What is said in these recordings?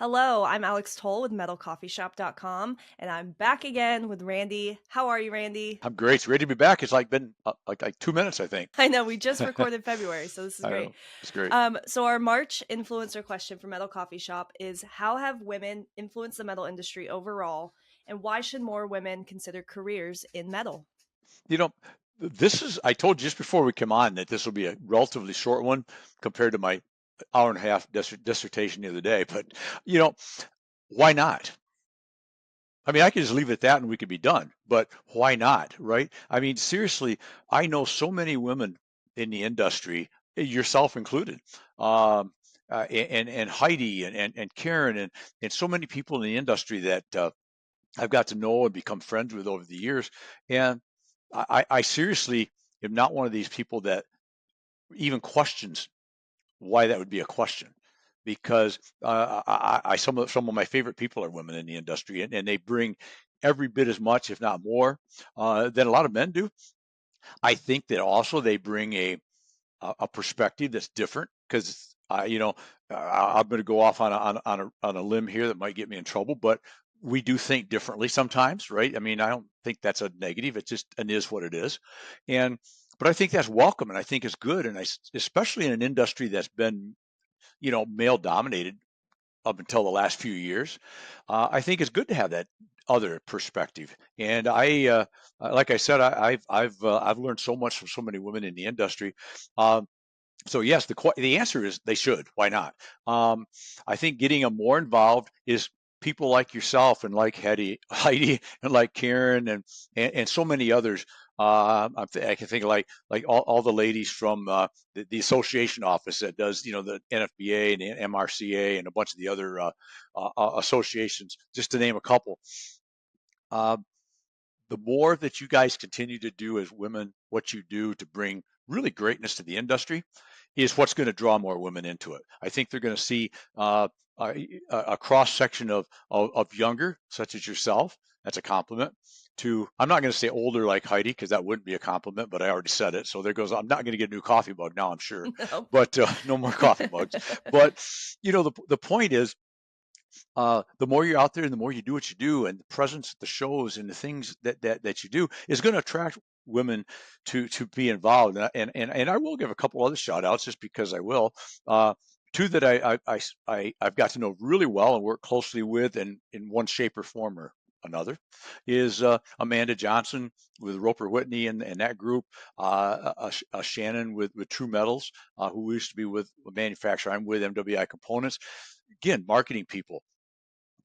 Hello, I'm Alex Toll with MetalCoffeeShop.com, and I'm back again with Randy. How are you, Randy? I'm great. It's ready to be back. It's like been like 2 minutes, I think. I know we just I recorded February, so this is great. know. It's great. So our March influencer question for Metal Coffee Shop is: how have women influenced the metal industry overall, and why should more women consider careers in metal? You know, this is, I told you just before we come on that this will be a relatively short one compared to my hour and a half dissertation the other day. But, you know, why not? I mean, I could just leave it at that and we could be done, but why not? Right? I mean, seriously, I know so many women in the industry, yourself included. Um, and Heidi and Karen and so many people in the industry that I've got to know and become friends with over the years. And I seriously am not one of these people that even questions why that would be a question, because some of my favorite people are women in the industry, and they bring every bit as much, if not more, than a lot of men do. I think that also they bring a perspective that's different because I'm going to go off on a limb here that might get me in trouble, but we do think differently sometimes, right? I mean, I don't think that's a negative. It just it is what it is, and but I think that's welcome, and I think it's good, and especially in an industry that's been male dominated up until the last few years. I think it's good to have that other perspective. And like I said, I've learned so much from so many women in the industry. Um, so yes, the answer is they should. Why not? I think getting them more involved is people like yourself and like Heidi and like Karen and so many others. I can think of like all the ladies from the association office that does the NFBA and the MRCA and a bunch of the other associations, just to name a couple. Uh, the more that you guys continue to do as women what you do to bring really greatness to the industry is what's going to draw more women into it. I think they're going to see a cross section of younger, such as yourself. That's a compliment. To I'm not going to say older like Heidi because that wouldn't be a compliment, but I already said it. So there goes. I'm not going to get a new coffee mug now, I'm sure, No. but no more coffee mugs. But the point is the more you're out there and the more you do what you do and the presence at the shows and the things that you do is going to attract women to be involved. And I will give a couple other shout outs just because I will. Two that I've got to know really well and work closely with in one shape or form or another is Amanda Johnson with Roper Whitney and that group, Shannon with True Metals, who used to be with a manufacturer. I'm with MWI Components. Again, marketing people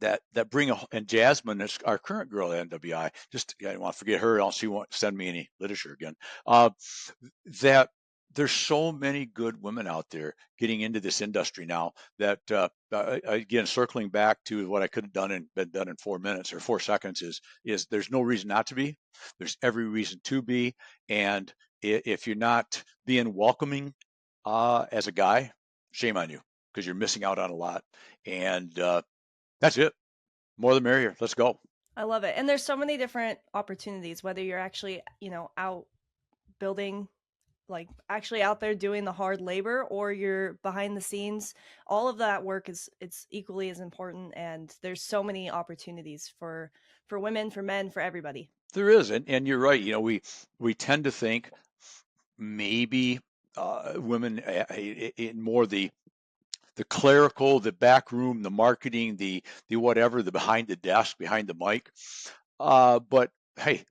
that bring and Jasmine is our current girl at NWI. Just I don't want to forget her, else she won't send me any literature again. That there's so many good women out there getting into this industry now that again circling back to what I could have been done in 4 minutes or 4 seconds is there's no reason not to be. There's every reason to be, and if you're not being welcoming as a guy, shame on you because you're missing out on a lot. And that's it. More the merrier. Let's go. I love it. And there's so many different opportunities, whether you're actually, out building, like actually out there doing the hard labor, or you're behind the scenes. All of that work is it's equally as important, and there's so many opportunities for women, for men, for everybody. There is, and you're right. We tend to think maybe women in more the clerical, the back room, the marketing, the whatever, the behind the desk, behind the mic. But hey,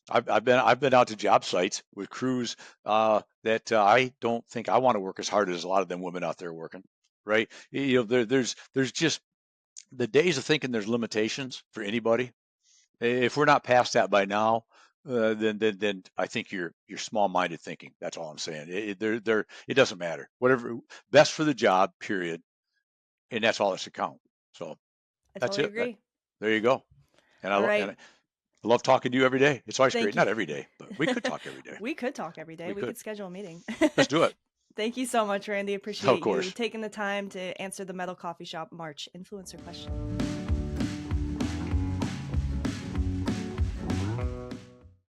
I've been out to job sites with crews that I don't think I want to work as hard as a lot of them women out there working. Right? There's just the days of thinking there's limitations for anybody. If we're not past that by now, then I think you're small-minded thinking. That's all I'm saying. It doesn't matter. Whatever best for the job, period, and that's all that should count. So I that's totally it. agree. There you go. And All I right. love talking to you every day. It's always great. Thank you. Not every day, but we could talk every day. We could talk every day. We We could. could schedule a meeting. Let's do it. Thank you so much, Randy. Of Appreciate you course. taking the time to answer the Metal Coffee Shop March influencer question.